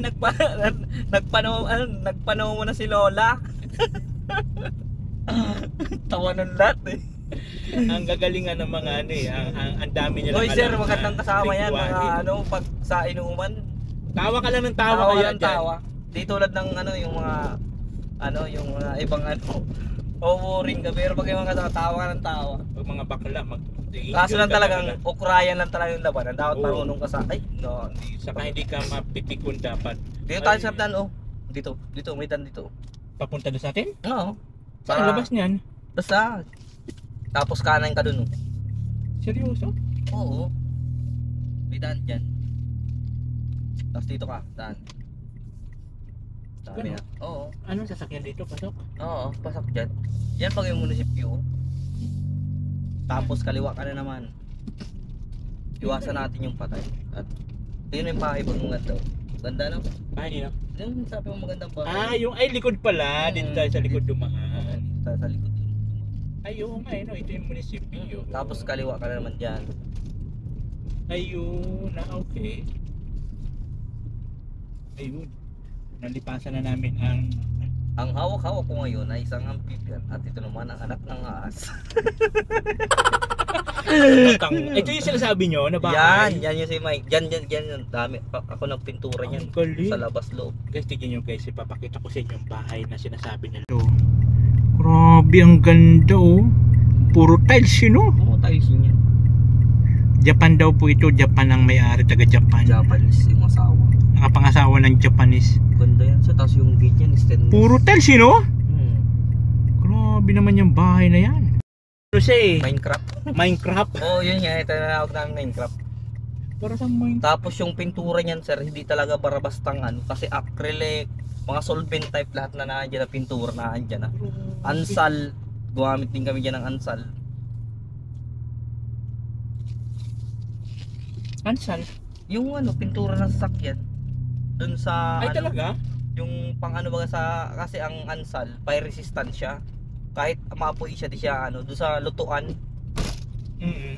nagpanaw mo na si Lola. Tawa ng lahat eh. Ang gagalingan ng mga ano eh. Ang dami nila. Uy sir, magandang kasama yan. Mga ano, pag sa inuman. Tawa ka lang ng tawa, Tawa kaya ng tawa. Di tulad ng ano, yung mga yung mga ibang ano. Ring ka, pero pag yung mga tawa ka ng tawa. Pag mga bakla, Kaso lang talagang ukrayan lang talaga yung laban. Dapat marunong ka sa, no, saka hindi ka mapipikon dapat. dito tayo sa dan, oh. Dito, may dan dito. Papunta na sa atin? Oo. Saan labas niyan? Basta. Tapos kanan ka dun, oh. Seryoso? Oo. May daan dyan. Tapos dito ka, daan. Sabi na. Oo. Anong sasakyan dito? Pasok? Oo, pasok dyan. Yan pag yung munisipyo. Tapos kaliwa ka na naman. Iwasan natin yung patay. At yun yung bahay pag maganda. Ganda no? Ay, no? Yung sabi mo magandang bahay. Ah, yung ay likod pala. Dito tayo sa likod dumaan. Sa likod. Ay, oo nga, no? Ito yung munisipyo. Tapos kaliwa ka na naman dyan. Ayun, okay. Ayun. Nalipasan na namin Ang hawak-hawak ko ngayon ay isang amphibian at ito naman ang anak ng ahas. ito yung sinasabi nyo na bahay. Yan yung si Mike. Yan. Dami. Ako nagpintura niyan. Ang galing. Sa labas loob. Guys, tignan nyo guys, ipapakita ko sa inyo yung bahay na sinasabi nila. Grabe, ang ganda oh. Puro tiles yun oh. Oo, tiles yun yan. Japan daw po ito. Japan ang may-ari, taga Japan. Japanese yung asawa. Nakapangasawa ng Japanese. Ganda yan. So, tapos yung gate yan, stainless. Puro tiles yun oh. Grabe naman yung bahay na yan. Ano siya eh? Minecraft. Oo, yun nga. Ito na tawag namin Minecraft. Para sa Minecraft. Tapos yung pintura niyan, sir, hindi talaga barabastang ano. Kasi acrylic, mga solvent type lahat na nandiyan na pintura na nandiyan na. Ansal. Gumamit din kami dyan ng ansal. Ansal? Yung ano, pintura ng sasakyan. Dun sa Ay ano, talaga? yung pang ano baga sa kasi ang ansal, fire resistant siya. Kahit maapoy siya, di siya ano, doon sa lutuan.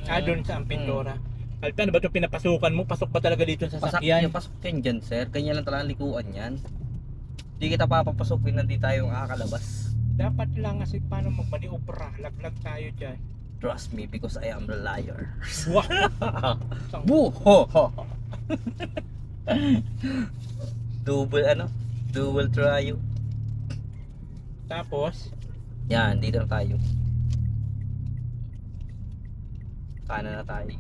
Doon sa pintura. Alta, ano ba ito pinapasukan mo? Pasok ba talaga dito sa sasakyan? Pasok yan dyan, sir. Kanya lang talagang likuan yan. Di kita papapasukin, hindi tayo makakalabas. Dapat lang kasi paano magmaniobra. Laglag tayo dyan. Trust me because I am the liar. Wow! Buho! Double try. Tapos, Yan, dito na tayo. Kanan na tayo.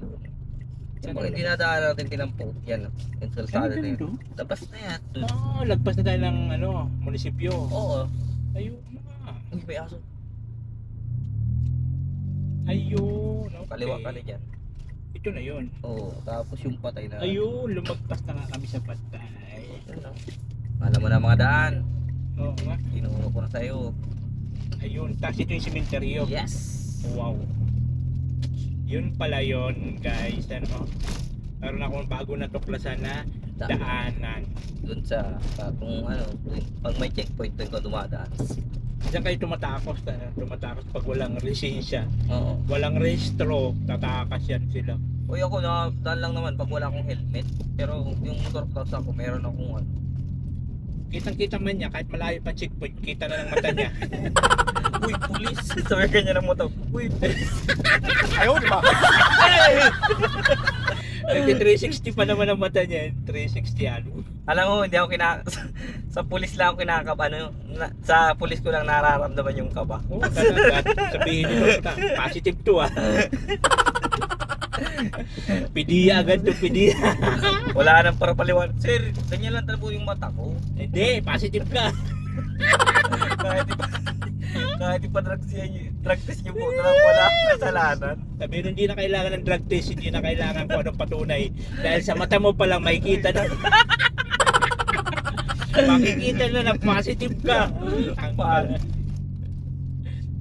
Kapag hindi nadaan natin tinampo, yan. Yung kalsada na yun. Labas na yan. Dun. lagpas na tayo ng munisipyo. Oo. Ayun na. Uy, may aso. Ayun. Okay. Kaliwa ka na dyan. Ito na yun. Oo. Tapos yung patay na. Ayun, lumagpas na nga kami sa patay. Alam mo na mga daan. Oo nga. Tinuro ko na sa'yo. Ayun, tapos ito yung simenteryo. Yes! Wow. Yun pala yun, guys. Meron akong bago na tuklasan na daanan. Doon sa kung ano, pag may checkpoint doon ka dumadaan. Diyan kayo tumatakos pag walang lisensya. Oo. Walang rehistro, tatakas yan sila. Uy, ako na daan lang naman pag wala akong helmet. Pero yung motor class ako, meron akong ano. Kitang-kita man niya, kahit malayo pa checkpoint, kita na ng mata niya. Uy, pulis! Sabi kanya ng motor. Uy, pulis! Ayaw, di ba? 360 pa naman ang mata niya. 360 ano. Alam mo, hindi ako sa pulis lang ako kinakaba. Sa pulis ko lang nararamdaman yung kaba. Oo, talaga. Sabihin nito, positive to ah. Pidiya agad to, pidiya. Wala nang para paliwan. Sir, ganyan lang talaga yung mata ko. Hindi, positive ka. Kahit pa drug test niyo po, wala akong kasalanan. Sabi nun, hindi na kailangan ng drug test, hindi na kailangan kung anong patunay. Dahil sa mata mo pa lang makikita na. Makikita na positive ka.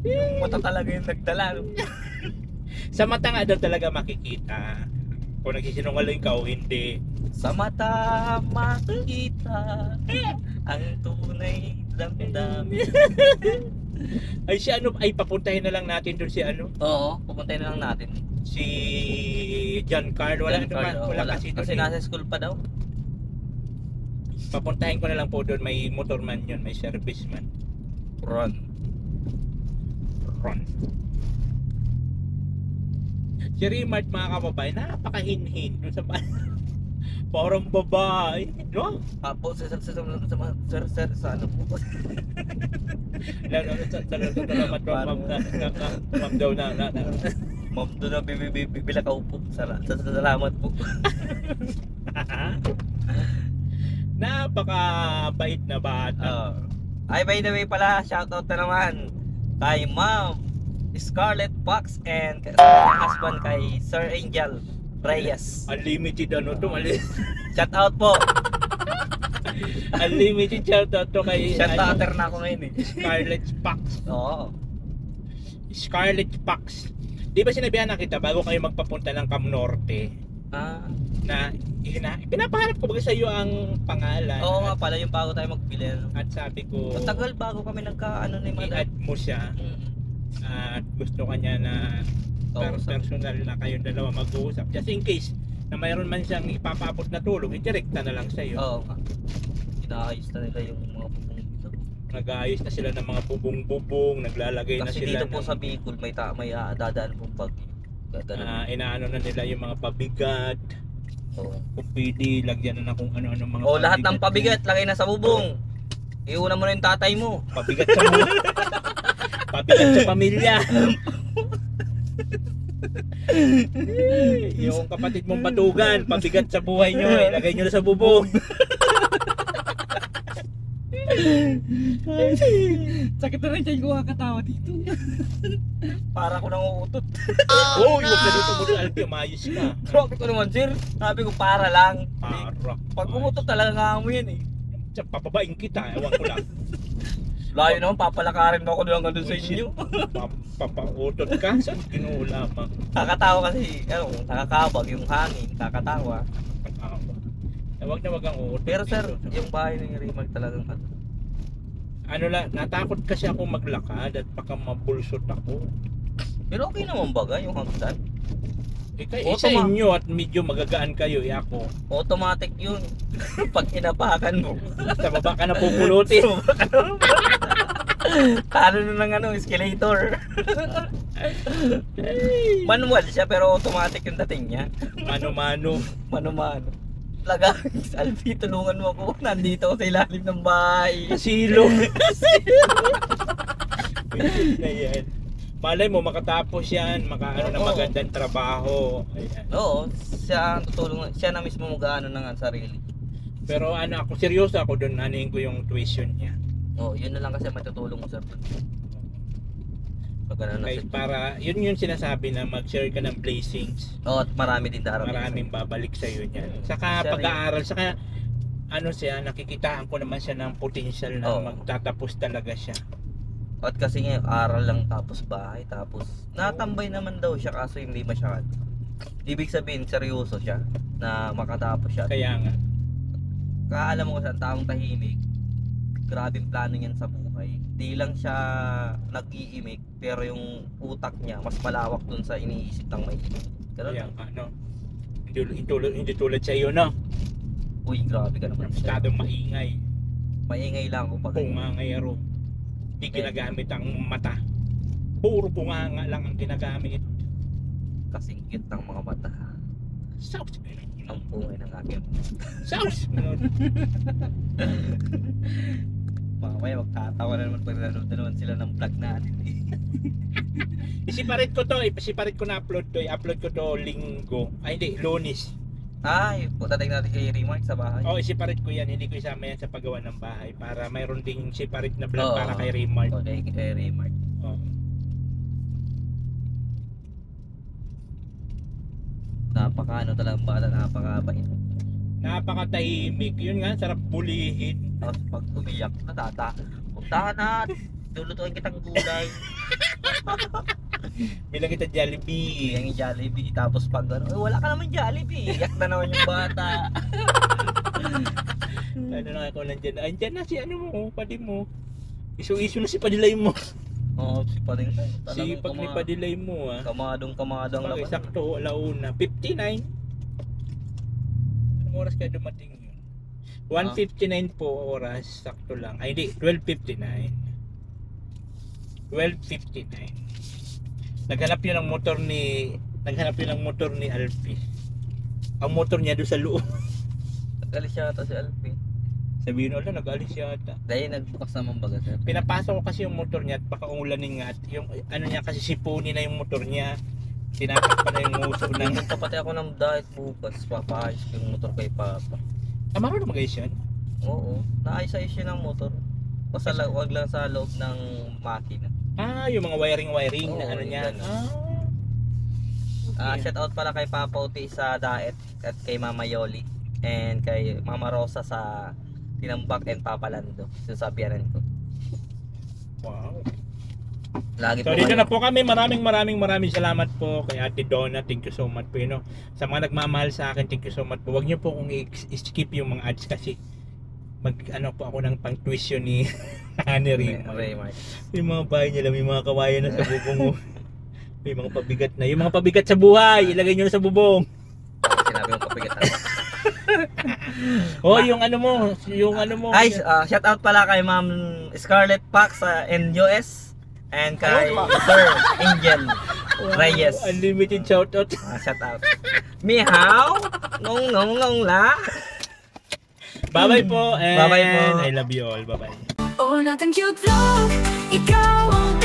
Yung mata talaga yung nagdala. Sa mata nga daw talaga makikita kung nagsisinungaling ka o hindi. Sa mata makikita ang tunay damdamin. Ay si ano, ay papuntahin na lang natin doon si ano? Oo, pupuntahin na lang natin. Si John Carl, wala kasi doon. Kasi nasa school pa daw. Papuntahin ko na lang po doon, may motorman yun, may serviceman. Ron. Si Remart mga kababae, napakahinhin doon sa parang babae, no? Po, sir, sa ano po? Salamat ma'am daw na. Ma'am, doon na bibilakaw po. Salamat po. Napakabait na bata. Ay, by the way pala, shoutout na naman kay Ma'am Scarlett Fox and kay husband kay Sir Angel Reyes. Unlimited ano to, Shoutout po. Unlimited shoutout to kay Shoutouter na ako ngayon Scarlett Fox. Oo. Scarlett Fox. Di ba sinabihan na kita bago kayo magpapunta ng Cam Norte? Na pinapahanap ko ba sa iyo ang pangalan. Oo nga pala, yung bago tayo magbili. Ano? At sabi ko, Matagal bago kami nagkaano ni Madam. i-add mo siya at gusto kanya na personal na kayong dalawa mag-uusap. Just in case na mayroon man siyang ipapabot na tulong, i-direkta na lang sa iyo. Oo nga. Inaayos na nila yung mga bubong dito. Nag-aayos na sila ng mga bubong-bubong, naglalagay na Kasi sila dito po sa Bicol may dadaan pong bagyo. inaano na nila yung mga pabigat. Oo. Kung pwede, lagyan na kung ano-ano mga O lahat ng pabigat lagay na sa bubong. Iuna mo na yung tatay mo. pabigat sa buhay. Pabigat sa pamilya. Yung kapatid mong batugan, pabigat sa buhay nyo, ilagay nyo na sa bubong. Sakit na rin dyan ko kakatawa dito. Para ko nang uutot. Uy, huwag na dito muna, Alpi, umayos ka. Grabe ko naman sir. Sabi ko para lang. Para. Pag umutot talaga nga mo yan eh. Papabain kita, ewan ko lang. Layo naman, papalakarin mo ako doon hanggang doon sa inyo. Papautot ka, saan kinuulaman? Kakatawa kasi, nakakabag yung hangin, kakatawa. Huwag na wag ang uutot. Pero sir, yung bahay ng Rimal talagang ano lang, natakot kasi ako maglakad at baka mabulsot ako. Pero okay naman baga yung hagdan. Sa inyo at medyo magagaan kayo, ako. Automatic yun. Pag inapakan mo. Sa baba ka na pupulutin. Talo na ng escalator. Manual siya pero automatic yung dating niya. Mano-mano. Mano-mano. Talaga, Alfie, tulungan mo ako. Nandito ako sa ilalim ng bahay. Kasilo. Na yan. Malay mo makatapos yan, makaano na magandang trabaho. Ayan. Oo, siya ang tutulong, siya na mismo mag-ano ng sarili. Pero ako seryoso ako doon, anuin ko yung tuition niya. Oo, yun na lang kasi matutulong mo sir. Pag ano na Okay, para yun yung sinasabi na mag-share ka ng blessings. Oo, at marami din darating. Maraming babalik sa iyo niyan. Saka pag-aaral, saka nakikitaan ko naman siya ng potential na magtatapos talaga siya. At kasi ngayon, aral lang tapos bahay, tapos natambay naman daw siya kaso hindi masyado. Ibig sabihin, seryoso siya na makatapos siya. Kaya nga. Kaalam mo kasi ang taong tahimik, grabing plano niyan sa buhay. Di lang siya nag-iimik, pero yung utak niya mas malawak dun sa iniisip ng may imik. Kaya nga, hindi tulad sa iyo, no? Uy, grabe ka naman. Masyadong maingay. Maingay lang kung pag Pungangayaro. Hindi ginagamit ang mata. Puro bunganga lang ang ginagamit. kasingkit ng mga mata. Sauce! Ang pungay ng aking Sauce! mamaya magtatawa na naman pag nanood na naman sila ng vlog natin. Isiparit ko na upload to. I-upload ko to linggo. Ay hindi, Lunes. Ay, putating natin kay Remark sa bahay. Oh, isiparit ko yan. Hindi ko isama yan sa paggawa ng bahay. Para mayroon ding separate na vlog Oo. para kay Raymart. Okay, kay Remark. Oh. Napaka talagang bata, napakabait. Napakatahimik. Yun nga, sarap bulihin. Tapos pag umiyak, puntahan na, lulutuin kitang gulay. Bilang kita Jollibee. Yung Jollibee, tapos pag wala ka naman Jollibee, iyak na naman yung bata. Ano na ako nandyan. Andyan na si ano mo, padi mo. Isu-isu na si Padilay mo. Oo, si Pading. Si pag ni Padilay mo ah. Kamadong Bagay, laban. sakto, alauna. 59. Anong oras kaya dumating yun? 1:59 po oras, sakto lang. Ay hindi, 12:59. 12:59. Naghanap yun ng motor ni Alfie. Ang motor niya doon sa loob. Nag-alis yata si Alfie. Sabihin ulit, nag-alis yata. Dahil nagbukas naman baga sir. Pinapasok ko kasi yung motor niya at baka ulanin nga at yung ano niya kasi sipuni na yung motor niya. Tinatak pa na yung uso ng... Nagpapati ako ng diet bukas, papayos ko yung motor kay Papa. Marunong mag-ayos yun? Oo, naayos-ayos yun ng motor. Basta wag lang sa loob ng makina. Yung mga wiring Oo, na ano yung niya. ganun. Shout out pala kay Papa Uti sa Daet at kay Mama Yoli and kay Mama Rosa sa Tinambak and Papa Lando. Sasabihanan ko. Wow. Lagi So po dito kayo. na po kami. Maraming salamat po kay Ate Donna. Thank you so much po. Sa mga nagmamahal sa akin, thank you so much po. Huwag niyo po kung i-skip yung mga ads kasi po ako ng pang tuition ni ni Raymar. Yung mga bahay nila, may mga kawayan na sa bubong. May mga pabigat na. Yung mga pabigat sa buhay, ilagay niyo sa bubong. Sinabi mo pabigat. Yung ano mo. Ay, shout out pala kay Ma'am Scarlett Pax sa NUS and kay Sir Angel Reyes. Unlimited shoutout. Shout out. Mihaw, ngong la. Bye-bye po. And Bye-bye po. I love you all. Bye-bye. All natin cute vlog, ikaw ang